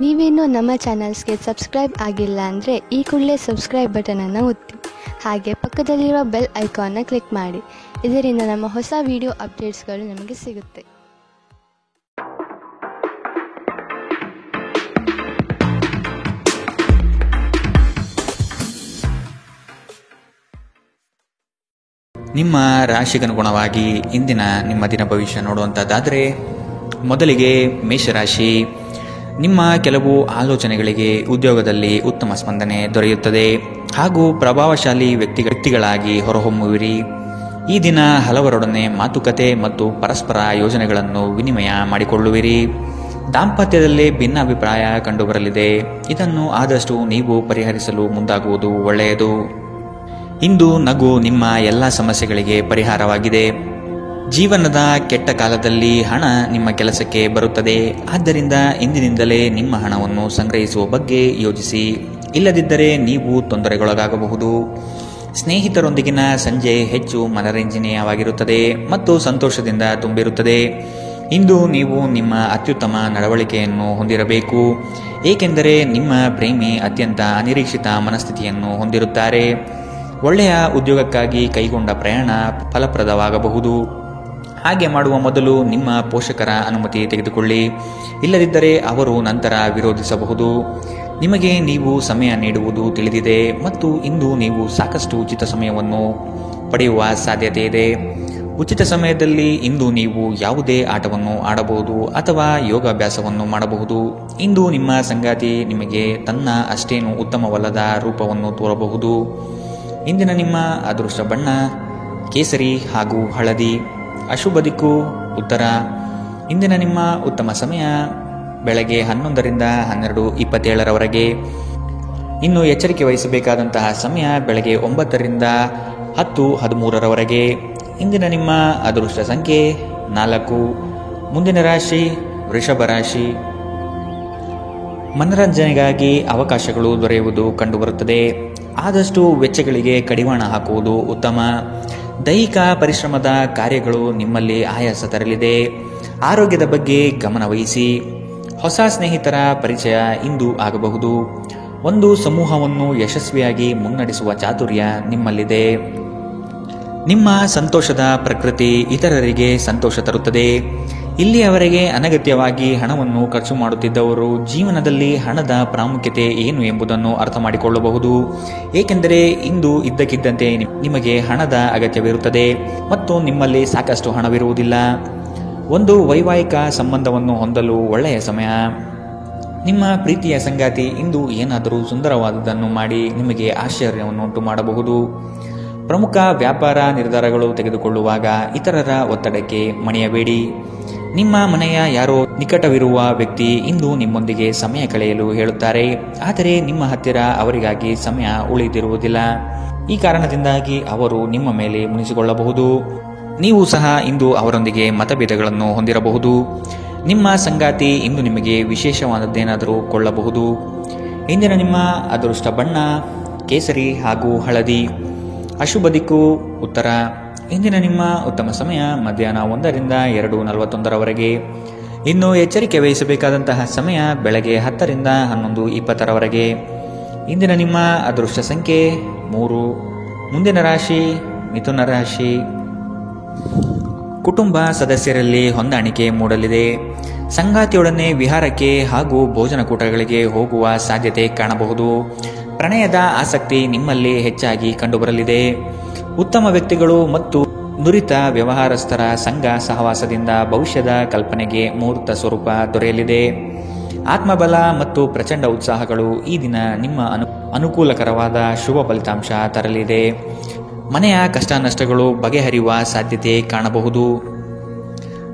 ನೀವೇನೂ ನಮ್ಮ ಚಾನಲ್ಸ್ಗೆ ಸಬ್ಸ್ಕ್ರೈಬ್ ಆಗಿಲ್ಲ ಅಂದರೆ ಈ ಕೂಡಲೇ ಸಬ್ಸ್ಕ್ರೈಬ್ ಬಟನನ್ನು ಒತ್ತಿ. ಹಾಗೆ ಪಕ್ಕದಲ್ಲಿರುವ ಬೆಲ್ ಐಕಾನ್ನ ಕ್ಲಿಕ್ ಮಾಡಿ. ಇದರಿಂದ ನಮ್ಮ ಹೊಸ ವಿಡಿಯೋ ಅಪ್ಡೇಟ್ಸ್ಗಳು ನಿಮಗೆ ಸಿಗುತ್ತೆ. ನಿಮ್ಮ ರಾಶಿಗನುಗುಣವಾಗಿ ಇಂದಿನ ನಿಮ್ಮ ದಿನ ಭವಿಷ್ಯ ನೋಡುವಂಥದ್ದಾದರೆ, ಮೊದಲಿಗೆ ಮೇಷರಾಶಿ. ನಿಮ್ಮ ಕೆಲವು ಆಲೋಚನೆಗಳಿಗೆ ಉದ್ಯೋಗದಲ್ಲಿ ಉತ್ತಮ ಸ್ಪಂದನೆ ದೊರೆಯುತ್ತದೆ ಹಾಗೂ ಪ್ರಭಾವಶಾಲಿ ವ್ಯಕ್ತಿಗಳಾಗಿ ಹೊರಹೊಮ್ಮುವಿರಿ. ಈ ದಿನ ಹಲವರೊಡನೆ ಮಾತುಕತೆ ಮತ್ತು ಪರಸ್ಪರ ಯೋಜನೆಗಳನ್ನು ವಿನಿಮಯ ಮಾಡಿಕೊಳ್ಳುವಿರಿ. ದಾಂಪತ್ಯದಲ್ಲಿ ಭಿನ್ನಾಭಿಪ್ರಾಯ ಕಂಡುಬರಲಿದೆ. ಇದನ್ನು ಆದಷ್ಟು ನೀವು ಪರಿಹರಿಸಲು ಮುಂದಾಗುವುದು ಒಳ್ಳೆಯದು. ಇಂದು ನಗು ನಿಮ್ಮ ಎಲ್ಲ ಸಮಸ್ಯೆಗಳಿಗೆ ಪರಿಹಾರವಾಗಿದೆ. ಜೀವನದ ಕೆಟ್ಟ ಕಾಲದಲ್ಲಿ ಹಣ ನಿಮ್ಮ ಕೆಲಸಕ್ಕೆ ಬರುತ್ತದೆ. ಆದ್ದರಿಂದ ಇಂದಿನಿಂದಲೇ ನಿಮ್ಮ ಹಣವನ್ನು ಸಂಗ್ರಹಿಸುವ ಬಗ್ಗೆ ಯೋಚಿಸಿ. ಇಲ್ಲದಿದ್ದರೆ ನೀವು ತೊಂದರೆಗೊಳಗಾಗಬಹುದು. ಸ್ನೇಹಿತರೊಂದಿಗಿನ ಸಂಜೆ ಹೆಚ್ಚು ಮನರಂಜನೀಯವಾಗಿರುತ್ತದೆ ಮತ್ತು ಸಂತೋಷದಿಂದ ತುಂಬಿರುತ್ತದೆ. ಇಂದು ನೀವು ನಿಮ್ಮ ಅತ್ಯುತ್ತಮ ನಡವಳಿಕೆಯನ್ನು ಹೊಂದಿರಬೇಕು, ಏಕೆಂದರೆ ನಿಮ್ಮ ಪ್ರೇಮಿ ಅತ್ಯಂತ ಅನಿರೀಕ್ಷಿತ ಮನಸ್ಥಿತಿಯನ್ನು ಹೊಂದಿರುತ್ತಾರೆ. ಒಳ್ಳೆಯ ಉದ್ಯೋಗಕ್ಕಾಗಿ ಕೈಗೊಂಡ ಪ್ರಯಾಣ ಫಲಪ್ರದವಾಗಬಹುದು. ಹಾಗೆ ಮಾಡುವ ಮೊದಲು ನಿಮ್ಮ ಪೋಷಕರ ಅನುಮತಿ ತೆಗೆದುಕೊಳ್ಳಿ. ಇಲ್ಲದಿದ್ದರೆ ಅವರು ನಂತರ ವಿರೋಧಿಸಬಹುದು. ನಿಮಗೆ ನೀವು ಸಮಯ ನೀಡುವುದು ತಿಳಿದಿದೆ ಮತ್ತು ಇಂದು ನೀವು ಸಾಕಷ್ಟು ಉಚಿತ ಸಮಯವನ್ನು ಪಡೆಯುವ ಸಾಧ್ಯತೆ ಇದೆ. ಉಚಿತ ಸಮಯದಲ್ಲಿ ಇಂದು ನೀವು ಯಾವುದೇ ಆಟವನ್ನು ಆಡಬಹುದು ಅಥವಾ ಯೋಗಾಭ್ಯಾಸವನ್ನು ಮಾಡಬಹುದು. ಇಂದು ನಿಮ್ಮ ಸಂಗಾತಿ ನಿಮಗೆ ತನ್ನ ಅಷ್ಟೇನು ಉತ್ತಮವಲ್ಲದ ರೂಪವನ್ನು ತೋರಬಹುದು. ಇಂದಿನ ನಿಮ್ಮ ಅದೃಷ್ಟ ಬಣ್ಣ ಕೇಸರಿ ಹಾಗೂ ಹಳದಿ. ಅಶುಭ ದಿಕ್ಕು ಉತ್ತರ. ಇಂದಿನ ನಿಮ್ಮ ಉತ್ತಮ ಸಮಯ ಬೆಳಗ್ಗೆ 11ರಿಂದ 12:27 ಇನ್ನು ಎಚ್ಚರಿಕೆ ವಹಿಸಬೇಕಾದಂತಹ ಸಮಯ ಬೆಳಗ್ಗೆ 9ರಿಂದ 10:13 ಇಂದಿನ ನಿಮ್ಮ ಅದೃಷ್ಟ ಸಂಖ್ಯೆ 4. ಮುಂದಿನ ರಾಶಿ ವೃಷಭ ರಾಶಿ. ಮನರಂಜನೆಗಾಗಿ ಅವಕಾಶಗಳು ದೊರೆಯುವುದು ಕಂಡುಬರುತ್ತದೆ. ಆದಷ್ಟು ವೆಚ್ಚಗಳಿಗೆ ಕಡಿವಾಣ ಹಾಕುವುದು ಉತ್ತಮ. ದೈಹಿಕ ಪರಿಶ್ರಮದ ಕಾರ್ಯಗಳು ನಿಮ್ಮಲ್ಲಿ ಆಯಾಸ ತರಲಿದೆ. ಆರೋಗ್ಯದ ಬಗ್ಗೆ ಗಮನ ವಹಿಸಿ. ಹೊಸ ಸ್ನೇಹಿತರ ಪರಿಚಯ ಇಂದು ಆಗಬಹುದು. ಒಂದು ಸಮೂಹವನ್ನು ಯಶಸ್ವಿಯಾಗಿ ಮುನ್ನಡೆಸುವ ಚಾತುರ್ಯ ನಿಮ್ಮಲ್ಲಿದೆ. ನಿಮ್ಮ ಸಂತೋಷದ ಪ್ರಕೃತಿ ಇತರರಿಗೆ ಸಂತೋಷ ತರುತ್ತದೆ. ಇಲ್ಲಿಯವರೆಗೆ ಅನಗತ್ಯವಾಗಿ ಹಣವನ್ನು ಖರ್ಚು ಮಾಡುತ್ತಿದ್ದವರು ಜೀವನದಲ್ಲಿ ಹಣದ ಪ್ರಾಮುಖ್ಯತೆ ಏನು ಎಂಬುದನ್ನು ಅರ್ಥ ಮಾಡಿಕೊಳ್ಳಬಹುದು. ಏಕೆಂದರೆ ಇಂದು ಇದ್ದಕ್ಕಿದ್ದಂತೆ ನಿಮಗೆ ಹಣದ ಅಗತ್ಯವಿರುತ್ತದೆ ಮತ್ತು ನಿಮ್ಮಲ್ಲಿ ಸಾಕಷ್ಟು ಹಣವಿರುವುದಿಲ್ಲ. ಒಂದು ವೈವಾಹಿಕ ಸಂಬಂಧವನ್ನು ಹೊಂದಲು ಒಳ್ಳೆಯ ಸಮಯ. ನಿಮ್ಮ ಪ್ರೀತಿಯ ಸಂಗಾತಿ ಇಂದು ಏನಾದರೂ ಸುಂದರವಾದದ್ದನ್ನು ಮಾಡಿ ನಿಮಗೆ ಆಶ್ಚರ್ಯವನ್ನುಂಟು ಮಾಡಬಹುದು. ಪ್ರಮುಖ ವ್ಯಾಪಾರ ನಿರ್ಧಾರಗಳು ತೆಗೆದುಕೊಳ್ಳುವಾಗ ಇತರರ ಒತ್ತಡಕ್ಕೆ ಮಣಿಯಬೇಡಿ. ನಿಮ್ಮ ಮನೆಯ ಯಾರೋ ನಿಕಟವಿರುವ ವ್ಯಕ್ತಿ ಇಂದು ನಿಮ್ಮೊಂದಿಗೆ ಸಮಯ ಕಳೆಯಲು ಹೇಳುತ್ತಾರೆ, ಆದರೆ ನಿಮ್ಮ ಹತ್ತಿರ ಅವರಿಗಾಗಿ ಸಮಯ ಉಳಿದಿರುವುದಿಲ್ಲ. ಈ ಕಾರಣದಿಂದಾಗಿ ಅವರು ನಿಮ್ಮ ಮೇಲೆ ಮುನಿಸಿಕೊಳ್ಳಬಹುದು. ನೀವು ಸಹ ಇಂದು ಅವರೊಂದಿಗೆ ಮತಭೇದಗಳನ್ನು ಹೊಂದಿರಬಹುದು. ನಿಮ್ಮ ಸಂಗಾತಿ ಇಂದು ನಿಮಗೆ ವಿಶೇಷವಾದದ್ದೇನಾದರೂ ಕೊಳ್ಳಬಹುದು. ಇಂದಿನ ನಿಮ್ಮ ಅದೃಷ್ಟ ಬಣ್ಣ ಕೇಸರಿ ಹಾಗೂ ಹಳದಿ. ಅಶುಭ ದಿಕ್ಕು ಉತ್ತರ. ಇಂದಿನ ನಿಮ್ಮ ಉತ್ತಮ ಸಮಯ ಮಧ್ಯಾಹ್ನ 1ರಿಂದ 2:41 ಇನ್ನು ಎಚ್ಚರಿಕೆ ವಹಿಸಬೇಕಾದಂತಹ ಸಮಯ ಬೆಳಗ್ಗೆ 10ರಿಂದ 11:20 ಇಂದಿನ ನಿಮ್ಮ ಅದೃಷ್ಟ ಸಂಖ್ಯೆ 3. ಮುಂದಿನ ರಾಶಿ ಮಿಥುನ ರಾಶಿ. ಕುಟುಂಬ ಸದಸ್ಯರಲ್ಲಿ ಹೊಂದಾಣಿಕೆ ಮೂಡಲಿದೆ. ಸಂಗಾತಿಯೊಡನೆ ವಿಹಾರಕ್ಕೆ ಹಾಗೂ ಭೋಜನಕೂಟಗಳಿಗೆ ಹೋಗುವ ಸಾಧ್ಯತೆ ಕಾಣಬಹುದು. ಪ್ರಣಯದ ಆಸಕ್ತಿ ನಿಮ್ಮಲ್ಲಿ ಹೆಚ್ಚಾಗಿ ಕಂಡುಬರಲಿದೆ. ಉತ್ತಮ ವ್ಯಕ್ತಿಗಳು ಮತ್ತು ನುರಿತ ವ್ಯವಹಾರಸ್ಥರ ಸಂಘ ಸಹವಾಸದಿಂದ ಭವಿಷ್ಯದ ಕಲ್ಪನೆಗೆ ಮೂರ್ತ ಸ್ವರೂಪ ದೊರೆಯಲಿದೆ. ಆತ್ಮಬಲ ಮತ್ತು ಪ್ರಚಂಡ ಉತ್ಸಾಹಗಳು ಈ ದಿನ ನಿಮ್ಮ ಅನುಕೂಲಕರವಾದ ಶುಭ ಫಲಿತಾಂಶ ತರಲಿದೆ. ಮನೆಯ ಕಷ್ಟ ನಷ್ಟಗಳು ಬಗೆಹರಿಯುವ ಸಾಧ್ಯತೆ ಕಾಣಬಹುದು.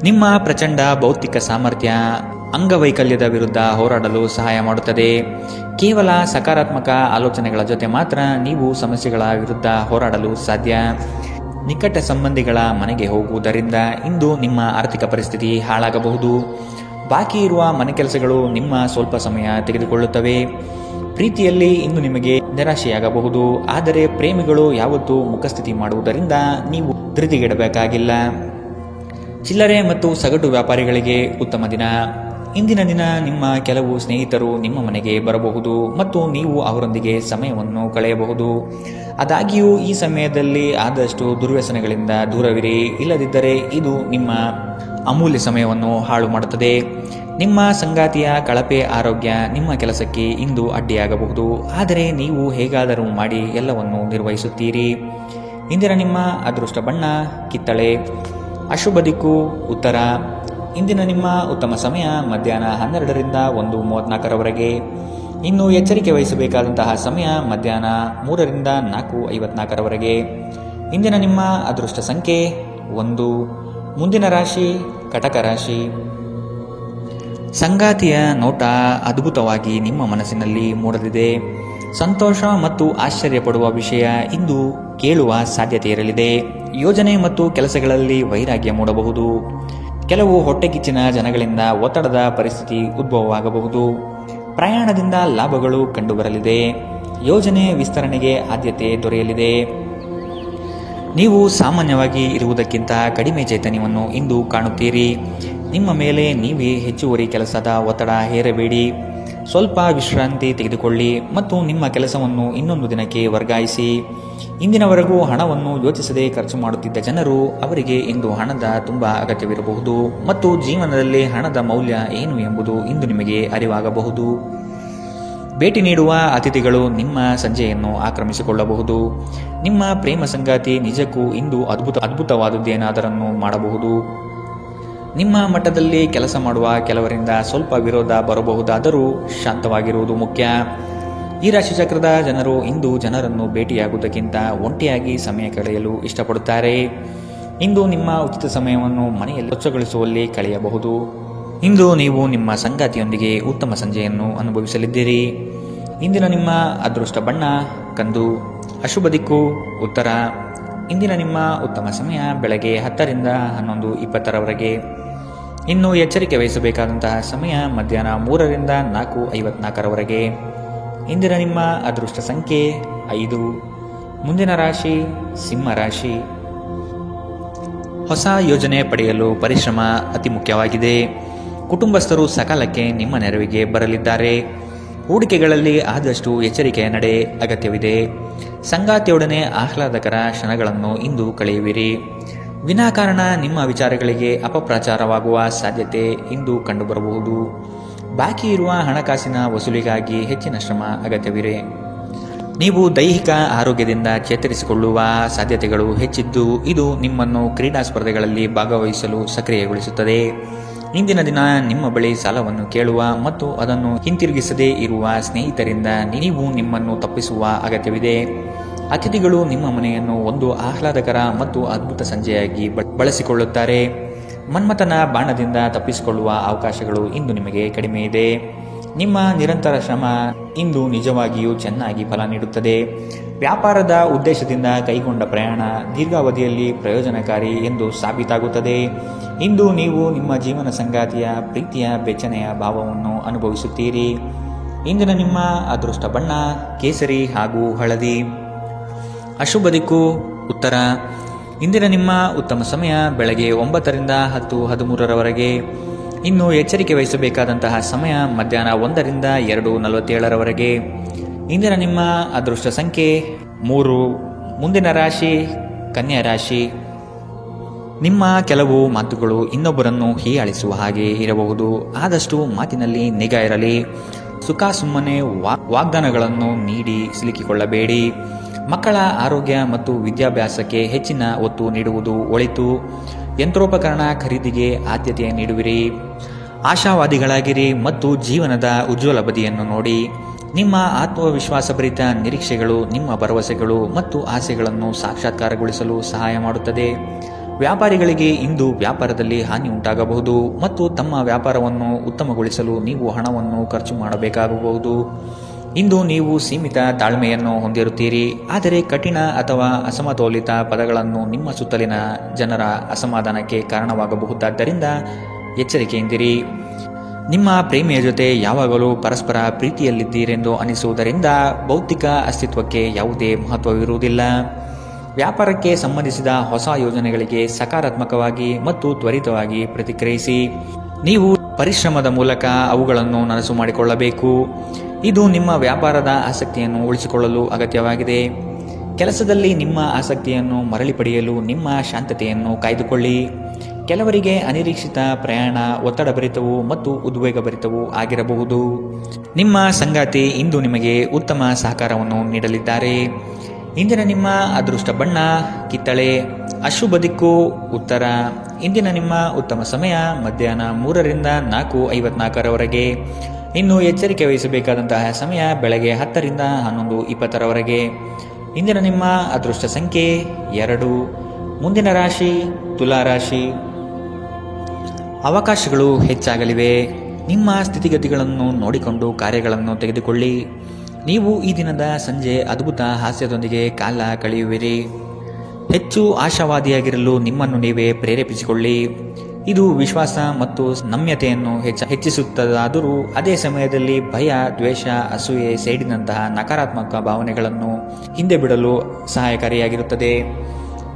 ನಿಮ್ಮ ಪ್ರಚಂಡ ಭೌತಿಕ ಸಾಮರ್ಥ್ಯ ಅಂಗವೈಕಲ್ಯದ ವಿರುದ್ಧ ಹೋರಾಡಲು ಸಹಾಯ ಮಾಡುತ್ತದೆ. ಕೇವಲ ಸಕಾರಾತ್ಮಕ ಆಲೋಚನೆಗಳ ಜೊತೆ ಮಾತ್ರ ನೀವು ಸಮಸ್ಯೆಗಳ ವಿರುದ್ಧ ಹೋರಾಡಲು ಸಾಧ್ಯ. ನಿಕಟ ಸಂಬಂಧಿಗಳ ಮನೆಗೆ ಹೋಗುವುದರಿಂದ ಇಂದು ನಿಮ್ಮ ಆರ್ಥಿಕ ಪರಿಸ್ಥಿತಿ ಹಾಳಾಗಬಹುದು. ಬಾಕಿ ಇರುವ ಮನೆ ಕೆಲಸಗಳು ನಿಮ್ಮ ಸ್ವಲ್ಪ ಸಮಯ ತೆಗೆದುಕೊಳ್ಳುತ್ತವೆ. ಪ್ರೀತಿಯಲ್ಲಿ ಇಂದು ನಿಮಗೆ ನಿರಾಶೆಯಾಗಬಹುದು. ಆದರೆ ಪ್ರೇಮಿಗಳು ಯಾವತ್ತೂ ಮುಖಸ್ಥಿತಿ ಮಾಡುವುದರಿಂದ ನೀವು ಧೃತಿಗೆಡಬೇಕಾಗಿಲ್ಲ. ಚಿಲ್ಲರೆ ಮತ್ತು ಸಗಟು ವ್ಯಾಪಾರಿಗಳಿಗೆ ಉತ್ತಮ ದಿನ. ಇಂದಿನ ದಿನ ನಿಮ್ಮ ಕೆಲವು ಸ್ನೇಹಿತರು ನಿಮ್ಮ ಮನೆಗೆ ಬರಬಹುದು ಮತ್ತು ನೀವು ಅವರೊಂದಿಗೆ ಸಮಯವನ್ನು ಕಳೆಯಬಹುದು. ಆದಾಗ್ಯೂ ಈ ಸಮಯದಲ್ಲಿ ಆದಷ್ಟು ದುರ್ವ್ಯಸನಗಳಿಂದ ದೂರವಿರಿ, ಇಲ್ಲದಿದ್ದರೆ ಇದು ನಿಮ್ಮ ಅಮೂಲ್ಯ ಸಮಯವನ್ನು ಹಾಳು ಮಾಡುತ್ತದೆ. ನಿಮ್ಮ ಸಂಗಾತಿಯ ಕಳಪೆ ಆರೋಗ್ಯ ನಿಮ್ಮ ಕೆಲಸಕ್ಕೆ ಇಂದು ಅಡ್ಡಿಯಾಗಬಹುದು, ಆದರೆ ನೀವು ಹೇಗಾದರೂ ಮಾಡಿ ಎಲ್ಲವನ್ನು ನಿರ್ವಹಿಸುತ್ತೀರಿ. ಇಂದಿನ ನಿಮ್ಮ ಅದೃಷ್ಟ ಬಣ್ಣ ಕಿತ್ತಳೆ. ಅಶುಭ ದಿಕ್ಕು ಉತ್ತರ. ಇಂದಿನ ನಿಮ್ಮ ಉತ್ತಮ ಸಮಯ ಮಧ್ಯಾಹ್ನ 12ರಿಂದ 1:34ರವರೆಗೆ. ಇನ್ನು ಎಚ್ಚರಿಕೆ ವಹಿಸಬೇಕಾದಂತಹ ಸಮಯ ಮಧ್ಯಾಹ್ನ 3ರಿಂದ 4:54ರವರೆಗೆ. ಇಂದಿನ ನಿಮ್ಮ ಅದೃಷ್ಟ ಸಂಖ್ಯೆ 1. ಮುಂದಿನ ರಾಶಿ ಕಟಕ ರಾಶಿ. ಸಂಗಾತಿಯ ನೋಟ ಅದ್ಭುತವಾಗಿ ನಿಮ್ಮ ಮನಸ್ಸಿನಲ್ಲಿ ಮೂಡಲಿದೆ. ಸಂತೋಷ ಮತ್ತು ಆಶ್ಚರ್ಯಪಡುವ ವಿಷಯ ಇಂದು ಕೇಳುವ ಸಾಧ್ಯತೆ ಇರಲಿದೆ. ಯೋಜನೆ ಮತ್ತು ಕೆಲಸಗಳಲ್ಲಿ ವೈರಾಗ್ಯ ಮೂಡಬಹುದು. ಕೆಲವು ಹೊಟ್ಟೆಕಿಚ್ಚಿನ ಜನಗಳಿಂದ ಒತ್ತಡದ ಪರಿಸ್ಥಿತಿ ಉದ್ಭವವಾಗಬಹುದು. ಪ್ರಯಾಣದಿಂದ ಲಾಭಗಳು ಕಂಡುಬರಲಿದೆ. ಯೋಜನೆ ವಿಸ್ತರಣೆಗೆ ಆದ್ಯತೆ ದೊರೆಯಲಿದೆ. ನೀವು ಸಾಮಾನ್ಯವಾಗಿ ಇರುವುದಕ್ಕಿಂತ ಕಡಿಮೆ ಚೈತನ್ಯವನ್ನು ಇಂದು ಕಾಣುತ್ತೀರಿ. ನಿಮ್ಮ ಮೇಲೆ ನೀವೇ ಹೆಚ್ಚುವರಿ ಕೆಲಸದ ಒತ್ತಡ ಹೇರಬೇಡಿ. ಸ್ವಲ್ಪ ವಿಶ್ರಾಂತಿ ತೆಗೆದುಕೊಳ್ಳಿ ಮತ್ತು ನಿಮ್ಮ ಕೆಲಸವನ್ನು ಇನ್ನೊಂದು ದಿನಕ್ಕೆ ವರ್ಗಾಯಿಸಿ. ಇಂದಿನವರೆಗೂ ಹಣವನ್ನು ಯೋಚಿಸದೆ ಖರ್ಚು ಮಾಡುತ್ತಿದ್ದ ಜನರು ಅವರಿಗೆ ಇಂದು ಹಣದ ತುಂಬ ಅಗತ್ಯವಿರಬಹುದು ಮತ್ತು ಜೀವನದಲ್ಲಿ ಹಣದ ಮೌಲ್ಯ ಏನು ಎಂಬುದು ಇಂದು ನಿಮಗೆ ಅರಿವಾಗಬಹುದು. ಭೇಟಿ ನೀಡುವ ಅತಿಥಿಗಳು ನಿಮ್ಮ ಸಂಜೆಯನ್ನು ಆಕ್ರಮಿಸಿಕೊಳ್ಳಬಹುದು. ನಿಮ್ಮ ಪ್ರೇಮ ಸಂಗಾತಿ ನಿಜಕ್ಕೂ ಇಂದು ಅದ್ಭುತವಾದುದೇನಾದರನ್ನು ಮಾಡಬಹುದು. ನಿಮ್ಮ ಮಟ್ಟದಲ್ಲಿ ಕೆಲಸ ಮಾಡುವ ಕೆಲವರಿಂದ ಸ್ವಲ್ಪ ವಿರೋಧ ಬರಬಹುದಾದರೂ ಶಾಂತವಾಗಿರುವುದು ಮುಖ್ಯ. ಈ ರಾಶಿಚಕ್ರದ ಜನರು ಇಂದು ಜನರನ್ನು ಭೇಟಿಯಾಗುವುದಕ್ಕಿಂತ ಒಂಟಿಯಾಗಿ ಸಮಯ ಕಳೆಯಲು ಇಷ್ಟಪಡುತ್ತಾರೆ. ಇಂದು ನಿಮ್ಮ ಉಚಿತ ಸಮಯವನ್ನು ಮನೆಯಲ್ಲಿ ಸ್ವಚ್ಛಗೊಳಿಸುವಲ್ಲಿ ಕಳೆಯಬಹುದು. ಇಂದು ನೀವು ನಿಮ್ಮ ಸಂಗಾತಿಯೊಂದಿಗೆ ಉತ್ತಮ ಸಂಜೆಯನ್ನು ಅನುಭವಿಸಲಿದ್ದೀರಿ. ಇಂದಿನ ನಿಮ್ಮ ಅದೃಷ್ಟ ಬಣ್ಣ ಕಂದು. ಅಶುಭ ದಿಕ್ಕು ಉತ್ತರ. ಇಂದಿನ ನಿಮ್ಮ ಉತ್ತಮ ಸಮಯ ಬೆಳಗ್ಗೆ 10ರಿಂದ 11:20ರವರೆಗೆ. ಇನ್ನು ಎಚ್ಚರಿಕೆ ವಹಿಸಬೇಕಾದಂತಹ ಸಮಯ ಮಧ್ಯಾಹ್ನ 3ರಿಂದ 4:54ರವರೆಗೆ. ಇಂದಿನ ನಿಮ್ಮ ಅದೃಷ್ಟ ಸಂಖ್ಯೆ 5. ಮುಂದಿನ ರಾಶಿ ಸಿಂಹ ರಾಶಿ. ಹೊಸ ಯೋಜನೆ ಪಡೆಯಲು ಪರಿಶ್ರಮ ಅತಿ ಮುಖ್ಯವಾಗಿದೆ. ಕುಟುಂಬಸ್ಥರು ಸಕಾಲಕ್ಕೆ ನಿಮ್ಮ ನೆರವಿಗೆ ಬರಲಿದ್ದಾರೆ. ಹೂಡಿಕೆಗಳಲ್ಲಿ ಆದಷ್ಟು ಎಚ್ಚರಿಕೆಯ ನಡೆ ಅಗತ್ಯವಿದೆ. ಸಂಗಾತಿಯೊಡನೆ ಆಹ್ಲಾದಕರ ಕ್ಷಣಗಳನ್ನು ಇಂದು ಕಳೆಯುವಿರಿ. ವಿನಾಕಾರಣ ನಿಮ್ಮ ವಿಚಾರಗಳಿಗೆ ಅಪಪ್ರಚಾರವಾಗುವ ಸಾಧ್ಯತೆ ಇಂದು ಕಂಡುಬರಬಹುದು. ಬಾಕಿ ಇರುವ ಹಣಕಾಸಿನ ವಸೂಲಿಗಾಗಿ ಹೆಚ್ಚಿನ ಶ್ರಮ ಅಗತ್ಯವಿದೆ. ನೀವು ದೈಹಿಕ ಆರೋಗ್ಯದಿಂದ ಚೇತರಿಸಿಕೊಳ್ಳುವ ಸಾಧ್ಯತೆಗಳು ಹೆಚ್ಚಿದ್ದು ಇದು ನಿಮ್ಮನ್ನು ಕ್ರೀಡಾ ಸ್ಪರ್ಧೆಗಳಲ್ಲಿ ಭಾಗವಹಿಸಲು ಸಕ್ರಿಯಗೊಳಿಸುತ್ತದೆ. ಇಂದಿನ ದಿನ ನಿಮ್ಮ ಬಳಿ ಸಾಲವನ್ನು ಕೇಳುವ ಮತ್ತು ಅದನ್ನು ಹಿಂತಿರುಗಿಸದೇ ಇರುವ ಸ್ನೇಹಿತರಿಂದ ನೀವು ನಿಮ್ಮನ್ನು ತಪ್ಪಿಸುವ ಅಗತ್ಯವಿದೆ. ಅತಿಥಿಗಳು ನಿಮ್ಮ ಮನೆಯನ್ನು ಒಂದು ಆಹ್ಲಾದಕರ ಮತ್ತು ಅದ್ಭುತ ಸಂಜೆಯಾಗಿ ಬಳಸಿಕೊಳ್ಳುತ್ತಾರೆ. ಮನ್ಮಥನ ಬಾಣದಿಂದ ತಪ್ಪಿಸಿಕೊಳ್ಳುವ ಅವಕಾಶಗಳು ಇಂದು ನಿಮಗೆ ಕಡಿಮೆ ಇದೆ. ನಿಮ್ಮ ನಿರಂತರ ಶ್ರಮ ಇಂದು ನಿಜವಾಗಿಯೂ ಚೆನ್ನಾಗಿ ಫಲ ನೀಡುತ್ತದೆ. ವ್ಯಾಪಾರದ ಉದ್ದೇಶದಿಂದ ಕೈಗೊಂಡ ಪ್ರಯಾಣ ದೀರ್ಘಾವಧಿಯಲ್ಲಿ ಪ್ರಯೋಜನಕಾರಿ ಎಂದು ಸಾಬೀತಾಗುತ್ತದೆ. ಇಂದು ನೀವು ನಿಮ್ಮ ಜೀವನ ಸಂಗಾತಿಯ ಪ್ರೀತಿಯ ಬೆಚ್ಚನೆಯ ಭಾವವನ್ನು ಅನುಭವಿಸುತ್ತೀರಿ. ಇಂದಿನ ನಿಮ್ಮ ಅದೃಷ್ಟ ಬಣ್ಣ ಕೇಸರಿ ಹಾಗೂ ಹಳದಿ. ಅಶುಭ ದಿಕ್ಕು ಉತ್ತರ. ಇಂದಿನ ನಿಮ್ಮ ಉತ್ತಮ ಸಮಯ ಬೆಳಗ್ಗೆ 9ರಿಂದ 10:13ರವರೆಗೆ. ಇನ್ನು ಎಚ್ಚರಿಕೆ ವಹಿಸಬೇಕಾದಂತಹ ಸಮಯ ಮಧ್ಯಾಹ್ನ 1ರಿಂದ 2:47ರವರೆಗೆ. ಇಂದಿನ ನಿಮ್ಮ ಅದೃಷ್ಟ ಸಂಖ್ಯೆ 3. ಮುಂದಿನ ರಾಶಿ ಕನ್ಯಾ ರಾಶಿ. ನಿಮ್ಮ ಕೆಲವು ಮಾತುಗಳು ಇನ್ನೊಬ್ಬರನ್ನು ಹೀಯಾಳಿಸುವ ಹಾಗೆ ಇರಬಹುದು. ಆದಷ್ಟು ಮಾತಿನಲ್ಲಿ ನಿಗಾ ಇರಲಿ. ಸುಖ ಸುಮ್ಮನೆ ವಾಗ್ದಾನಗಳನ್ನು ನೀಡಿ ಸಿಲುಕಿಕೊಳ್ಳಬೇಡಿ. ಮಕ್ಕಳ ಆರೋಗ್ಯ ಮತ್ತು ವಿದ್ಯಾಭ್ಯಾಸಕ್ಕೆ ಹೆಚ್ಚಿನ ಒತ್ತು ನೀಡುವುದು ಒಳಿತು. ಯಂತ್ರೋಪಕರಣ ಖರೀದಿಗೆ ಆದ್ಯತೆ ನೀಡುವಿರಿ. ಆಶಾವಾದಿಗಳಾಗಿರಿ ಮತ್ತು ಜೀವನದ ಉಜ್ವಲ ಬದಿಯನ್ನು ನೋಡಿ. ನಿಮ್ಮ ಆತ್ಮವಿಶ್ವಾಸಭರಿತ ನಿರೀಕ್ಷೆಗಳು ನಿಮ್ಮ ಭರವಸೆಗಳು ಮತ್ತು ಆಸೆಗಳನ್ನು ಸಾಕ್ಷಾತ್ಕಾರಗೊಳಿಸಲು ಸಹಾಯ ಮಾಡುತ್ತದೆ. ವ್ಯಾಪಾರಿಗಳಿಗೆ ಇಂದು ವ್ಯಾಪಾರದಲ್ಲಿ ಹಾನಿ ಉಂಟಾಗಬಹುದು ಮತ್ತು ತಮ್ಮ ವ್ಯಾಪಾರವನ್ನು ಉತ್ತಮಗೊಳಿಸಲು ನೀವು ಹಣವನ್ನು ಖರ್ಚು ಮಾಡಬೇಕಾಗಬಹುದು. ಇಂದು ನೀವು ಸೀಮಿತ ತಾಳ್ಮೆಯನ್ನು ಹೊಂದಿರುತ್ತೀರಿ, ಆದರೆ ಕಠಿಣ ಅಥವಾ ಅಸಮತೋಲಿತ ಪದಗಳನ್ನು ನಿಮ್ಮ ಸುತ್ತಲಿನ ಜನರ ಅಸಮಾಧಾನಕ್ಕೆ ಕಾರಣವಾಗಬಹುದಾದ್ದರಿಂದ ಎಚ್ಚರಿಕೆಯಿಂದಿರಿ. ನಿಮ್ಮ ಪ್ರೇಮಿಯ ಜೊತೆ ಯಾವಾಗಲೂ ಪರಸ್ಪರ ಪ್ರೀತಿಯಲ್ಲಿದ್ದೀರೆಂದು ಅನಿಸುವುದರಿಂದ ಭೌತಿಕ ಅಸ್ತಿತ್ವಕ್ಕೆ ಯಾವುದೇ ಮಹತ್ವವಿರುವುದಿಲ್ಲ. ವ್ಯಾಪಾರಕ್ಕೆ ಸಂಬಂಧಿಸಿದ ಹೊಸ ಯೋಜನೆಗಳಿಗೆ ಸಕಾರಾತ್ಮಕವಾಗಿ ಮತ್ತು ತ್ವರಿತವಾಗಿ ಪ್ರತಿಕ್ರಿಯಿಸಿ. ನೀವು ಪರಿಶ್ರಮದ ಮೂಲಕ ಅವುಗಳನ್ನು ನನಸು ಮಾಡಿಕೊಳ್ಳಬೇಕು. ಇದು ನಿಮ್ಮ ವ್ಯಾಪಾರದ ಆಸಕ್ತಿಯನ್ನು ಉಳಿಸಿಕೊಳ್ಳಲು ಅಗತ್ಯವಾಗಿದೆ. ಕೆಲಸದಲ್ಲಿ ನಿಮ್ಮ ಆಸಕ್ತಿಯನ್ನು ಮರಳಿ ಪಡೆಯಲು ನಿಮ್ಮ ಶಾಂತತೆಯನ್ನು ಕಾಯ್ದುಕೊಳ್ಳಿ. ಕೆಲವರಿಗೆ ಅನಿರೀಕ್ಷಿತ ಪ್ರಯಾಣ ಒತ್ತಡಭರಿತವೂ ಮತ್ತು ಉದ್ವೇಗಭರಿತವೂ ಆಗಿರಬಹುದು. ನಿಮ್ಮ ಸಂಗಾತಿ ಇಂದು ನಿಮಗೆ ಉತ್ತಮ ಸಹಕಾರವನ್ನು ನೀಡಲಿದ್ದಾರೆ. ಇಂದಿನ ನಿಮ್ಮ ಅದೃಷ್ಟ ಬಣ್ಣ ಕಿತ್ತಳೆ. ಅಶುಭ ದಿಕ್ಕು ಉತ್ತರ. ಇಂದಿನ ನಿಮ್ಮ ಉತ್ತಮ ಸಮಯ ಮಧ್ಯಾಹ್ನ 3ರಿಂದ 4:54ರವರೆಗೆ. ಇನ್ನು ಎಚ್ಚರಿಕೆ ವಹಿಸಬೇಕಾದಂತಹ ಸಮಯ ಬೆಳಗ್ಗೆ 10ರಿಂದ 11:20ರವರೆಗೆ. ಇಂದಿನ ನಿಮ್ಮ ಅದೃಷ್ಟ ಸಂಖ್ಯೆ 2. ಮುಂದಿನ ರಾಶಿ ತುಲಾ ರಾಶಿ. ಅವಕಾಶಗಳು ಹೆಚ್ಚಾಗಲಿವೆ. ನಿಮ್ಮ ಸ್ಥಿತಿಗತಿಗಳನ್ನು ನೋಡಿಕೊಂಡು ಕಾರ್ಯಗಳನ್ನು ತೆಗೆದುಕೊಳ್ಳಿ. ನೀವು ಈ ದಿನದ ಸಂಜೆ ಅದ್ಭುತ ಹಾಸ್ಯದೊಂದಿಗೆ ಕಾಲ ಕಳೆಯುವಿರಿ. ಹೆಚ್ಚು ಆಶಾವಾದಿಯಾಗಿರಲು ನಿಮ್ಮನ್ನು ನೀವೇ ಪ್ರೇರೇಪಿಸಿಕೊಳ್ಳಿ. ಇದು ವಿಶ್ವಾಸ ಮತ್ತು ನಮ್ಯತೆಯನ್ನು ಹೆಚ್ಚಿಸುತ್ತದಾದರೂ ಅದೇ ಸಮಯದಲ್ಲಿ ಭಯ, ದ್ವೇಷ, ಅಸೂಯೆ, ಸೇಡಿನಂತಹ ನಕಾರಾತ್ಮಕ ಭಾವನೆಗಳನ್ನು ಹಿಂದೆ ಬಿಡಲು ಸಹಾಯಕಾರಿಯಾಗಿರುತ್ತದೆ.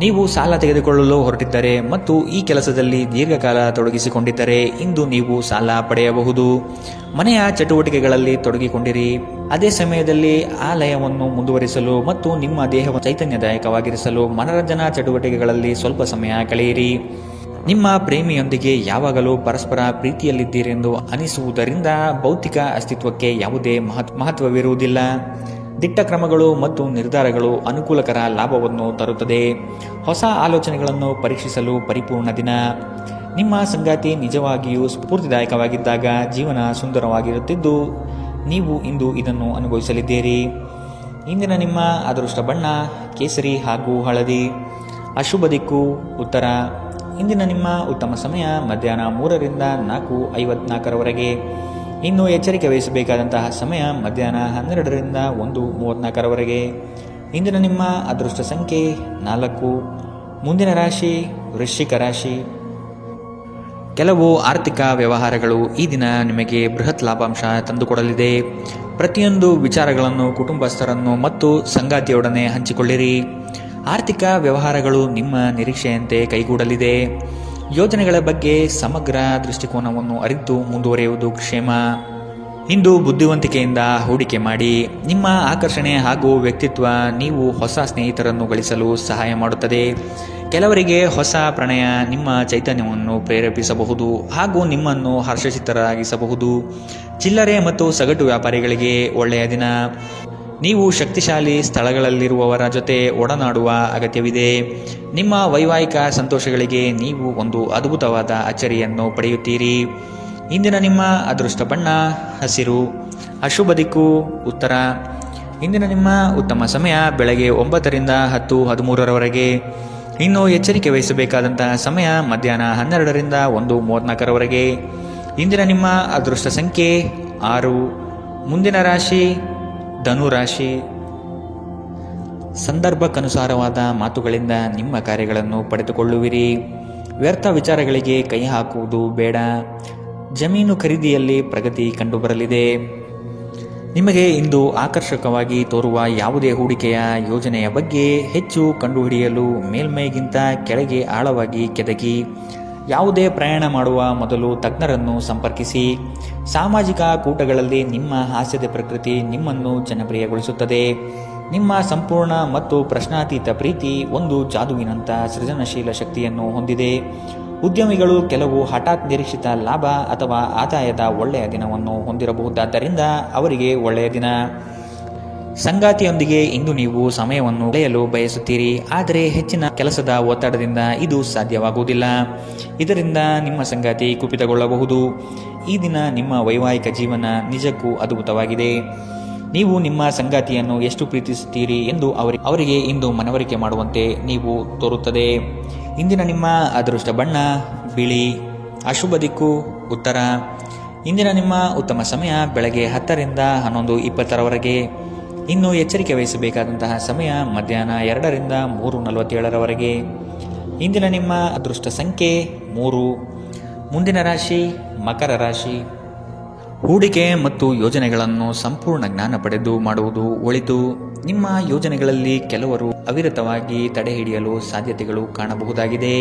ನೀವು ಸಾಲ ತೆಗೆದುಕೊಳ್ಳಲು ಹೊರಟಿದ್ದರೆ ಮತ್ತು ಈ ಕೆಲಸದಲ್ಲಿ ದೀರ್ಘಕಾಲ ತೊಡಗಿಸಿಕೊಂಡಿದ್ದರೆ ಇಂದು ನೀವು ಸಾಲ ಪಡೆಯಬಹುದು. ಮನೆಯ ಚಟುವಟಿಕೆಗಳಲ್ಲಿ ತೊಡಗಿಕೊಂಡಿರಿ. ಅದೇ ಸಮಯದಲ್ಲಿ ಆ ಲಯವನ್ನು ಮುಂದುವರಿಸಲು ಮತ್ತು ನಿಮ್ಮ ದೇಹವನ್ನು ಚೈತನ್ಯದಾಯಕವಾಗಿರಿಸಲು ಮನರಂಜನಾ ಚಟುವಟಿಕೆಗಳಲ್ಲಿ ಸ್ವಲ್ಪ ಸಮಯ ಕಳೆಯಿರಿ. ನಿಮ್ಮ ಪ್ರೇಮಿಯೊಂದಿಗೆ ಯಾವಾಗಲೂ ಪರಸ್ಪರ ಪ್ರೀತಿಯಲ್ಲಿದ್ದೀರೆಂದು ಅನಿಸುವುದರಿಂದ ಭೌತಿಕ ಅಸ್ತಿತ್ವಕ್ಕೆ ಯಾವುದೇ ಮಹತ್ವವಿರುವುದಿಲ್ಲ. ದಿಟ್ಟ ಕ್ರಮಗಳು ಮತ್ತು ನಿರ್ಧಾರಗಳು ಅನುಕೂಲಕರ ಲಾಭವನ್ನು ತರುತ್ತದೆ. ಹೊಸ ಆಲೋಚನೆಗಳನ್ನು ಪರೀಕ್ಷಿಸಲು ಪರಿಪೂರ್ಣ ದಿನ. ನಿಮ್ಮ ಸಂಗಾತಿ ನಿಜವಾಗಿಯೂ ಸ್ಫೂರ್ತಿದಾಯಕವಾಗಿದ್ದಾಗ ಜೀವನ ಸುಂದರವಾಗಿರುತ್ತಿದ್ದು ನೀವು ಇಂದು ಇದನ್ನು ಅನುಭವಿಸಲಿದ್ದೀರಿ. ಇಂದಿನ ನಿಮ್ಮ ಅದೃಷ್ಟ ಬಣ್ಣ ಕೇಸರಿ ಹಾಗೂ ಹಳದಿ. ಅಶುಭ ದಿಕ್ಕು ಉತ್ತರ. ಇಂದಿನ ನಿಮ್ಮ ಉತ್ತಮ ಸಮಯ ಮಧ್ಯಾಹ್ನ 3ರಿಂದ 4:54ರವರೆಗೆ. ಇನ್ನು ಎಚ್ಚರಿಕೆ ವಹಿಸಬೇಕಾದಂತಹ ಸಮಯ ಮಧ್ಯಾಹ್ನ 12ರಿಂದ 1:34ರವರೆಗೆ. ಇಂದಿನ ನಿಮ್ಮ ಅದೃಷ್ಟ ಸಂಖ್ಯೆ 4. ಮುಂದಿನ ರಾಶಿ ವೃಶ್ಚಿಕ ರಾಶಿ. ಕೆಲವು ಆರ್ಥಿಕ ವ್ಯವಹಾರಗಳು ಈ ದಿನ ನಿಮಗೆ ಬೃಹತ್ ಲಾಭಾಂಶ ತಂದುಕೊಡಲಿದೆ. ಪ್ರತಿಯೊಂದು ವಿಚಾರಗಳನ್ನು ಕುಟುಂಬಸ್ಥರನ್ನು ಮತ್ತು ಸಂಗಾತಿಯೊಡನೆ ಹಂಚಿಕೊಳ್ಳಿರಿ. ಆರ್ಥಿಕ ವ್ಯವಹಾರಗಳು ನಿಮ್ಮ ನಿರೀಕ್ಷೆಯಂತೆ ಕೈಗೂಡಲಿದೆ. ಯೋಜನೆಗಳ ಬಗ್ಗೆ ಸಮಗ್ರ ದೃಷ್ಟಿಕೋನವನ್ನು ಅರಿತು ಮುಂದುವರಿಯುವುದು ಕ್ಷೇಮ. ಇಂದು ಬುದ್ಧಿವಂತಿಕೆಯಿಂದ ಹೂಡಿಕೆ ಮಾಡಿ. ನಿಮ್ಮ ಆಕರ್ಷಣೆ ಹಾಗೂ ವ್ಯಕ್ತಿತ್ವ ನೀವು ಹೊಸ ಸ್ನೇಹಿತರನ್ನು ಗಳಿಸಲು ಸಹಾಯ ಮಾಡುತ್ತದೆ. ಕೆಲವರಿಗೆ ಹೊಸ ಪ್ರಣಯ ನಿಮ್ಮ ಚೈತನ್ಯವನ್ನು ಪ್ರೇರೇಪಿಸಬಹುದು ಹಾಗೂ ನಿಮ್ಮನ್ನು ಹರ್ಷಚಿತ್ತರಾಗಿಸಬಹುದು. ಚಿಲ್ಲರೆ ಮತ್ತು ಸಗಟು ವ್ಯಾಪಾರಿಗಳಿಗೆ ಒಳ್ಳೆಯ ದಿನ. ನೀವು ಶಕ್ತಿಶಾಲಿ ಸ್ಥಳಗಳಲ್ಲಿರುವವರ ಜೊತೆ ಒಡನಾಡುವ ಅಗತ್ಯವಿದೆ. ನಿಮ್ಮ ವೈವಾಹಿಕ ಸಂತೋಷಗಳಿಗೆ ನೀವು ಒಂದು ಅದ್ಭುತವಾದ ಅಚ್ಚರಿಯನ್ನು ಪಡೆಯುತ್ತೀರಿ. ಇಂದಿನ ನಿಮ್ಮ ಅದೃಷ್ಟ ಬಣ್ಣ ಹಸಿರು. ಅಶುಭ ದಿಕ್ಕು ಉತ್ತರ. ಇಂದಿನ ನಿಮ್ಮ ಉತ್ತಮ ಸಮಯ ಬೆಳಗ್ಗೆ 9ರಿಂದ 10:13ರವರೆಗೆ. ಇನ್ನು ಎಚ್ಚರಿಕೆ ವಹಿಸಬೇಕಾದಂತಹ ಸಮಯ ಮಧ್ಯಾಹ್ನ 12ರಿಂದ 1:34ರವರೆಗೆ. ಇಂದಿನ ನಿಮ್ಮ ಅದೃಷ್ಟ ಸಂಖ್ಯೆ 6. ಮುಂದಿನ ರಾಶಿ ಧನು ರಾಶಿ. ಸಂದರ್ಭಕ್ಕನುಸಾರವಾದ ಮಾತುಗಳಿಂದ ನಿಮ್ಮ ಕಾರ್ಯಗಳನ್ನು ಪಡೆದುಕೊಳ್ಳುವಿರಿ. ವ್ಯರ್ಥ ವಿಚಾರಗಳಿಗೆ ಕೈ ಹಾಕುವುದು ಬೇಡ. ಜಮೀನು ಖರೀದಿಯಲ್ಲಿ ಪ್ರಗತಿ ಕಂಡುಬರಲಿದೆ. ನಿಮಗೆ ಇಂದು ಆಕರ್ಷಕವಾಗಿ ತೋರುವ ಯಾವುದೇ ಹೂಡಿಕೆಯ ಯೋಜನೆಯ ಬಗ್ಗೆ ಹೆಚ್ಚು ಕಂಡುಹಿಡಿಯಲು ಮೇಲ್ಮೈಗಿಂತ ಕೆಳಗೆ ಆಳವಾಗಿ ಕೆದಕಿ. ಯಾವುದೇ ಪ್ರಯಾಣ ಮಾಡುವ ಮೊದಲು ತಜ್ಞರನ್ನು ಸಂಪರ್ಕಿಸಿ. ಸಾಮಾಜಿಕ ಕೂಟಗಳಲ್ಲಿ ನಿಮ್ಮ ಹಾಸ್ಯದ ಪ್ರಕೃತಿ ನಿಮ್ಮನ್ನು ಜನಪ್ರಿಯಗೊಳಿಸುತ್ತದೆ. ನಿಮ್ಮ ಸಂಪೂರ್ಣ ಮತ್ತು ಪ್ರಶ್ನಾತೀತ ಪ್ರೀತಿ ಒಂದು ಜಾದುವಿನಂಥ ಸೃಜನಶೀಲ ಶಕ್ತಿಯನ್ನು ಹೊಂದಿದೆ. ಉದ್ಯಮಿಗಳು ಕೆಲವು ಹಠಾತ್ ನಿರೀಕ್ಷಿತ ಲಾಭ ಅಥವಾ ಆದಾಯದ ಒಳ್ಳೆಯ ದಿನವನ್ನು ಹೊಂದಿರಬಹುದಾದ್ದರಿಂದ ಅವರಿಗೆ ಒಳ್ಳೆಯ ದಿನ. ಸಂಗಾತಿಯೊಂದಿಗೆ ಇಂದು ನೀವು ಸಮಯವನ್ನು ಕಳೆಯಲು ಬಯಸುತ್ತೀರಿ, ಆದರೆ ಹೆಚ್ಚಿನ ಕೆಲಸದ ಒತ್ತಡದಿಂದ ಇದು ಸಾಧ್ಯವಾಗುವುದಿಲ್ಲ. ಇದರಿಂದ ನಿಮ್ಮ ಸಂಗಾತಿ ಕುಪಿತಗೊಳ್ಳಬಹುದು. ಈ ದಿನ ನಿಮ್ಮ ವೈವಾಹಿಕ ಜೀವನ ನಿಜಕ್ಕೂ ಅದ್ಭುತವಾಗಿದೆ. ನೀವು ನಿಮ್ಮ ಸಂಗಾತಿಯನ್ನು ಎಷ್ಟು ಪ್ರೀತಿಸುತ್ತೀರಿ ಎಂದು ಅವರಿಗೆ ಇಂದು ಮನವರಿಕೆ ಮಾಡುವಂತೆ ನೀವು ತೋರುತ್ತದೆ. ಇಂದಿನ ನಿಮ್ಮ ಅದೃಷ್ಟ ಬಣ್ಣ ಬಿಳಿ. ಅಶುಭ ದಿಕ್ಕು ಉತ್ತರ. ಇಂದಿನ ನಿಮ್ಮ ಉತ್ತಮ ಸಮಯ ಬೆಳಗ್ಗೆ 10ರಿಂದ 11:20ರವರೆಗೆ. ಇನ್ನು ಎಚ್ಚರಿಕೆ ವಹಿಸಬೇಕಾದಂತಹ ಸಮಯ ಮಧ್ಯಾಹ್ನ 2ರಿಂದ 3:47ರವರೆಗೆ. ಇಂದಿನ ನಿಮ್ಮ ಅದೃಷ್ಟ ಸಂಖ್ಯೆ 3. ಮುಂದಿನ ರಾಶಿ ಮಕರ ರಾಶಿ. ಹೂಡಿಕೆ ಮತ್ತು ಯೋಜನೆಗಳನ್ನು ಸಂಪೂರ್ಣ ಜ್ಞಾನ ಪಡೆದು ಮಾಡುವುದು ಒಳಿತು. ನಿಮ್ಮ ಯೋಜನೆಗಳಲ್ಲಿ ಕೆಲವರು ಅವಿರತವಾಗಿ ತಡೆಹಿಡಿಯಲು ಸಾಧ್ಯತೆಗಳು ಕಾಣಬಹುದಾಗಿದೆ.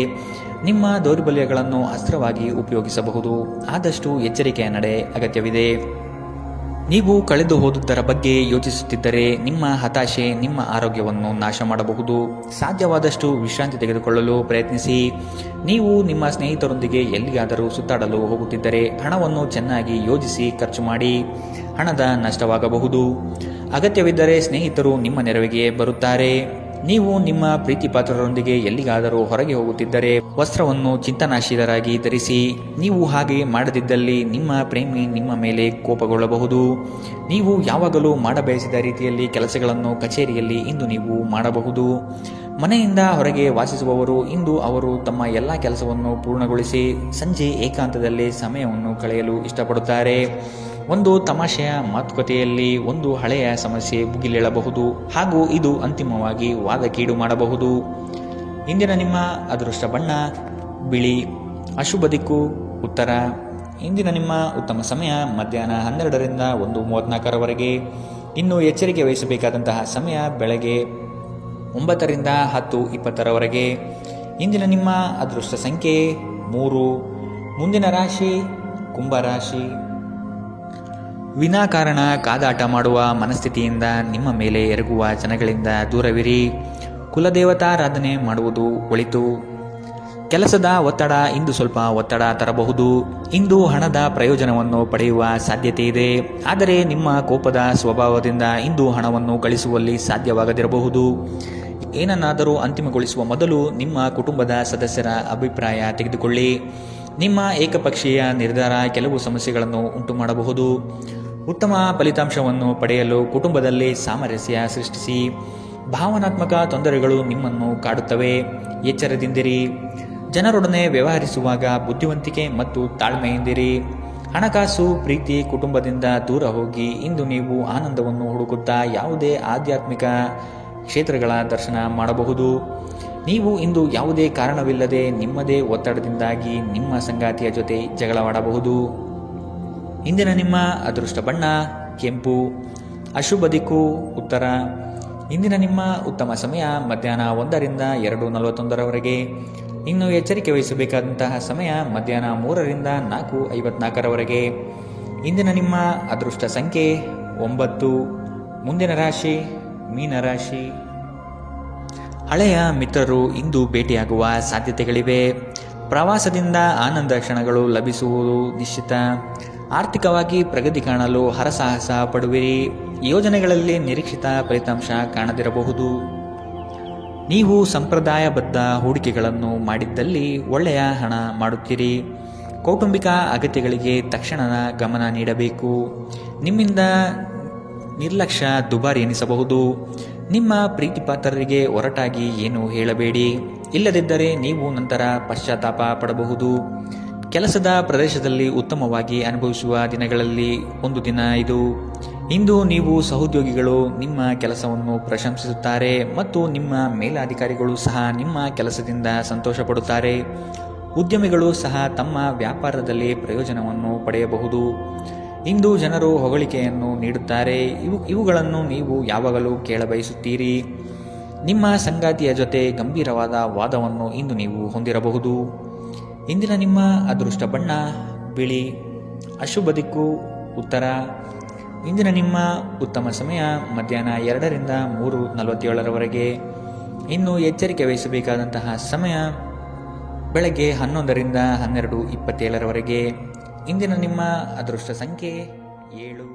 ನಿಮ್ಮ ದೌರ್ಬಲ್ಯಗಳನ್ನು ಅಸ್ತ್ರವಾಗಿ ಉಪಯೋಗಿಸಬಹುದು. ಆದಷ್ಟು ಎಚ್ಚರಿಕೆಯ ನಡೆ ಅಗತ್ಯವಿದೆ. ನೀವು ಕಳೆದು ಹೋದುದರ ಬಗ್ಗೆ ಯೋಚಿಸುತ್ತಿದ್ದರೆ ನಿಮ್ಮ ಹತಾಶೆ ನಿಮ್ಮ ಆರೋಗ್ಯವನ್ನು ನಾಶ ಮಾಡಬಹುದು. ಸಾಧ್ಯವಾದಷ್ಟು ವಿಶ್ರಾಂತಿ ತೆಗೆದುಕೊಳ್ಳಲು ಪ್ರಯತ್ನಿಸಿ. ನೀವು ನಿಮ್ಮ ಸ್ನೇಹಿತರೊಂದಿಗೆ ಎಲ್ಲಿಗಾದರೂ ಸುತ್ತಾಡಲು ಹೋಗುತ್ತಿದ್ದರೆ ಹಣವನ್ನು ಚೆನ್ನಾಗಿ ಯೋಜಿಸಿ ಖರ್ಚು ಮಾಡಿ. ಹಣದ ನಷ್ಟವಾಗಬಹುದು. ಅಗತ್ಯವಿದ್ದರೆ ಸ್ನೇಹಿತರು ನಿಮ್ಮ ನೆರವಿಗೆ ಬರುತ್ತಾರೆ. ನೀವು ನಿಮ್ಮ ಪ್ರೀತಿ ಪಾತ್ರರೊಂದಿಗೆ ಎಲ್ಲಿಗಾದರೂ ಹೊರಗೆ ಹೋಗುತ್ತಿದ್ದರೆ ವಸ್ತ್ರವನ್ನು ಚಿಂತನಾಶೀಲರಾಗಿ ಧರಿಸಿ. ನೀವು ಹಾಗೆ ಮಾಡದಿದ್ದಲ್ಲಿ ನಿಮ್ಮ ಪ್ರೇಮಿ ನಿಮ್ಮ ಮೇಲೆ ಕೋಪಗೊಳ್ಳಬಹುದು. ನೀವು ಯಾವಾಗಲೂ ಮಾಡಬಯಸಿದ ರೀತಿಯಲ್ಲಿ ಕೆಲಸಗಳನ್ನು ಕಚೇರಿಯಲ್ಲಿ ಇಂದು ನೀವು ಮಾಡಬಹುದು. ಮನೆಯಿಂದ ಹೊರಗೆ ವಾಸಿಸುವವರು ಇಂದು ಅವರು ತಮ್ಮ ಎಲ್ಲ ಕೆಲಸವನ್ನು ಪೂರ್ಣಗೊಳಿಸಿ ಸಂಜೆ ಏಕಾಂತದಲ್ಲಿ ಸಮಯವನ್ನು ಕಳೆಯಲು ಇಷ್ಟಪಡುತ್ತಾರೆ. ಒಂದು ತಮಾಷೆಯ ಮಾತುಕತೆಯಲ್ಲಿ ಒಂದು ಹಳೆಯ ಸಮಸ್ಯೆ ಭುಗಿಲೇಳಬಹುದು ಹಾಗೂ ಇದು ಅಂತಿಮವಾಗಿ ವಾದಕೀಡು ಮಾಡಬಹುದು. ಇಂದಿನ ನಿಮ್ಮ ಅದೃಷ್ಟ ಬಣ್ಣ ಬಿಳಿ. ಅಶುಭ ದಿಕ್ಕು ಉತ್ತರ. ಇಂದಿನ ನಿಮ್ಮ ಉತ್ತಮ ಸಮಯ ಮಧ್ಯಾಹ್ನ 12ರಿಂದ 1:34ರವರೆಗೆ. ಇನ್ನು ಎಚ್ಚರಿಕೆ ವಹಿಸಬೇಕಾದಂತಹ ಸಮಯ ಬೆಳಗ್ಗೆ 9ರಿಂದ 10:20ರವರೆಗೆ. ಇಂದಿನ ನಿಮ್ಮ ಅದೃಷ್ಟ ಸಂಖ್ಯೆ 3. ಮುಂದಿನ ರಾಶಿ ಕುಂಭರಾಶಿ. ವಿನಾಕಾರಣ ಕಾದಾಟ ಮಾಡುವ ಮನಸ್ಥಿತಿಯಿಂದ ನಿಮ್ಮ ಮೇಲೆ ಎರಗುವ ಜನಗಳಿಂದ ದೂರವಿರಿ. ಕುಲದೇವತಾರಾಧನೆ ಮಾಡುವುದು ಒಳಿತು. ಕೆಲಸದ ಒತ್ತಡ ಇಂದು ಸ್ವಲ್ಪ ಒತ್ತಡ ತರಬಹುದು. ಇಂದು ಹಣದ ಪ್ರಯೋಜನವನ್ನು ಪಡೆಯುವ ಸಾಧ್ಯತೆ ಇದೆ. ಆದರೆ ನಿಮ್ಮ ಕೋಪದ ಸ್ವಭಾವದಿಂದ ಇಂದು ಹಣವನ್ನು ಗಳಿಸುವಲ್ಲಿ ಸಾಧ್ಯವಾಗದಿರಬಹುದು. ಏನನ್ನಾದರೂ ಅಂತಿಮಗೊಳಿಸುವ ಮೊದಲು ನಿಮ್ಮ ಕುಟುಂಬದ ಸದಸ್ಯರ ಅಭಿಪ್ರಾಯ ತೆಗೆದುಕೊಳ್ಳಿ. ನಿಮ್ಮ ಏಕಪಕ್ಷೀಯ ನಿರ್ಧಾರ ಕೆಲವು ಸಮಸ್ಯೆಗಳನ್ನು ಉಂಟು ಮಾಡಬಹುದು. ಉತ್ತಮ ಫಲಿತಾಂಶವನ್ನು ಪಡೆಯಲು ಕುಟುಂಬದಲ್ಲಿ ಸಾಮರಸ್ಯ ಸೃಷ್ಟಿಸಿ. ಭಾವನಾತ್ಮಕ ತೊಂದರೆಗಳು ನಿಮ್ಮನ್ನು ಕಾಡುತ್ತವೆ. ಎಚ್ಚರದಿಂದಿರಿ. ಜನರೊಡನೆ ವ್ಯವಹರಿಸುವಾಗ ಬುದ್ಧಿವಂತಿಕೆ ಮತ್ತು ತಾಳ್ಮೆಯಿಂದಿರಿ. ಹಣಕಾಸು ಪ್ರೀತಿ ಕುಟುಂಬದಿಂದ ದೂರ ಹೋಗಿ ಇಂದು ನೀವು ಆನಂದವನ್ನು ಹುಡುಕುತ್ತಾ ಯಾವುದೇ ಆಧ್ಯಾತ್ಮಿಕ ಕ್ಷೇತ್ರಗಳ ದರ್ಶನ ಮಾಡಬಹುದು. ನೀವು ಇಂದು ಯಾವುದೇ ಕಾರಣವಿಲ್ಲದೆ ನಿಮ್ಮದೇ ಒತ್ತಡದಿಂದಾಗಿ ನಿಮ್ಮ ಸಂಗಾತಿಯ ಜೊತೆ ಜಗಳವಾಡಬಹುದು. ಇಂದಿನ ನಿಮ್ಮ ಅದೃಷ್ಟ ಬಣ್ಣ ಕೆಂಪು. ಅಶುಭ ದಿಕ್ಕು ಉತ್ತರ. ಇಂದಿನ ನಿಮ್ಮ ಉತ್ತಮ ಸಮಯ ಮಧ್ಯಾಹ್ನ 1ರಿಂದ 2:41ರವರೆಗೆ. ಇನ್ನು ಎಚ್ಚರಿಕೆ ವಹಿಸಬೇಕಾದಂತಹ ಸಮಯ ಮಧ್ಯಾಹ್ನ 3ರಿಂದ 4:54ರವರೆಗೆ. ಇಂದಿನ ನಿಮ್ಮ ಅದೃಷ್ಟ ಸಂಖ್ಯೆ 9. ಮುಂದಿನ ರಾಶಿ ಮೀನರಾಶಿ. ಹಳೆಯ ಮಿತ್ರರು ಇಂದು ಭೇಟಿಯಾಗುವ ಸಾಧ್ಯತೆಗಳಿವೆ. ಪ್ರವಾಸದಿಂದ ಆನಂದ ಕ್ಷಣಗಳು ಲಭಿಸುವುದು ನಿಶ್ಚಿತ. ಆರ್ಥಿಕವಾಗಿ ಪ್ರಗತಿ ಕಾಣಲು ಹರಸಾಹಸ ಪಡುವಿರಿ. ಯೋಜನೆಗಳಲ್ಲಿ ನಿರೀಕ್ಷಿತ ಫಲಿತಾಂಶ ಕಾಣದಿರಬಹುದು. ನೀವು ಸಂಪ್ರದಾಯಬದ್ಧ ಹೂಡಿಕೆಗಳನ್ನು ಮಾಡಿದ್ದಲ್ಲಿ ಒಳ್ಳೆಯ ಹಣ ಮಾಡುತ್ತೀರಿ. ಕೌಟುಂಬಿಕ ಅಗತ್ಯಗಳಿಗೆ ತಕ್ಷಣದ ಗಮನ ನೀಡಬೇಕು. ನಿಮ್ಮಿಂದ ನಿರ್ಲಕ್ಷ್ಯ ದುಬಾರಿ ಎನಿಸಬಹುದು. ನಿಮ್ಮ ಪ್ರೀತಿಪಾತ್ರರಿಗೆ ಒರಟಾಗಿ ಏನು ಹೇಳಬೇಡಿ. ಇಲ್ಲದಿದ್ದರೆ ನೀವು ನಂತರ ಪಶ್ಚಾತ್ತಾಪ ಪಡಬಹುದು. ಕೆಲಸದ ಪ್ರದೇಶದಲ್ಲಿ ಉತ್ತಮವಾಗಿ ಅನುಭವಿಸುವ ದಿನಗಳಲ್ಲಿ ಒಂದು ದಿನ ಇದು. ಇಂದು ನೀವು ಸಹೋದ್ಯೋಗಿಗಳು ನಿಮ್ಮ ಕೆಲಸವನ್ನು ಪ್ರಶಂಸಿಸುತ್ತಾರೆ ಮತ್ತು ನಿಮ್ಮ ಮೇಲಾಧಿಕಾರಿಗಳು ಸಹ ನಿಮ್ಮ ಕೆಲಸದಿಂದ ಸಂತೋಷ ಪಡುತ್ತಾರೆ. ಉದ್ಯಮಿಗಳು ಸಹ ತಮ್ಮ ವ್ಯಾಪಾರದಲ್ಲಿ ಪ್ರಯೋಜನವನ್ನು ಪಡೆಯಬಹುದು. ಇಂದು ಜನರು ಹೊಗಳಿಕೆಯನ್ನು ನೀಡುತ್ತಾರೆ. ಇವುಗಳನ್ನು ನೀವು ಯಾವಾಗಲೂ ಕೇಳಬಯಸುತ್ತೀರಿ. ನಿಮ್ಮ ಸಂಗಾತಿಯ ಜೊತೆ ಗಂಭೀರವಾದ ವಾದವನ್ನು ಇಂದು ನೀವು ಹೊಂದಿರಬಹುದು. ಇಂದಿನ ನಿಮ್ಮ ಅದೃಷ್ಟ ಬಣ್ಣ ಬಿಳಿ. ಅಶುಭ ದಿಕ್ಕು ಉತ್ತರ. ಇಂದಿನ ನಿಮ್ಮ ಉತ್ತಮ ಸಮಯ ಮಧ್ಯಾಹ್ನ 2ರಿಂದ 3:47ರವರೆಗೆ. ಇನ್ನು ಎಚ್ಚರಿಕೆ ವಹಿಸಬೇಕಾದಂತಹ ಸಮಯ ಬೆಳಗ್ಗೆ 11ರಿಂದ 12:27ರವರೆಗೆ. ಇಂದಿನ ನಿಮ್ಮ ಅದೃಷ್ಟ ಸಂಖ್ಯೆ 7.